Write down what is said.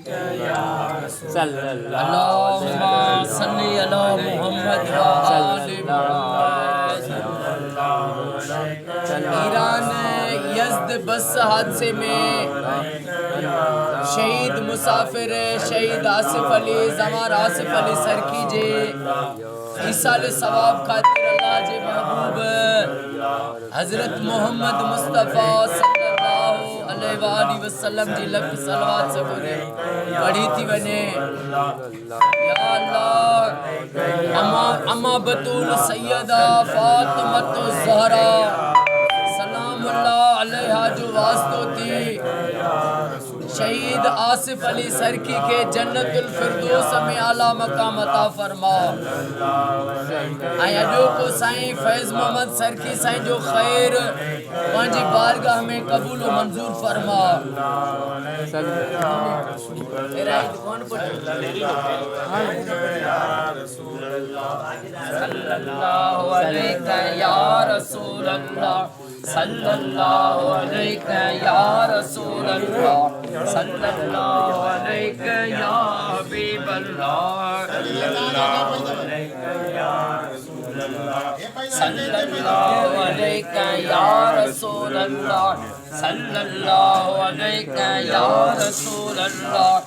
صلی اللہ اللہم صلی علی محمد و آل محمد۔ ایران یزد بس حادثے میں شہید مسافر شہید آصف علی زمار آصف علی سر کیجے ایسال ثواب خاطر اللہ جے محبوب حضرت محمد مصطفیٰ صلی اللہ علیہ وآلہ وسلم جی لکھ صلوات سے بولے پڑھی تھی بنے یا اللہ اما بطول سیدہ فاطمۃ الزہرا سلام اللہ علیہ جو واسطو تھی شہید آصف علی سرکی کے جنت الفردوس میں اعلیٰ مقام عطا فرما۔ آیا جو کو سائیں فیض محمد سرکی سائیں جو خیر پانچی بارگاہ میں قبول و منظور فرما۔ تیرا عید کون پڑھے؟ صلی اللہ علیہ یا رسول اللہ صلی اللہ علیہ یا رسول اللہ صلی اللہ علیہ یا حبیب اللہ صلی اللہ علیہ یا رسول اللہ صلی اللہ علیہ یا رسول اللہ صلی اللہ علیہ یا رسول اللہ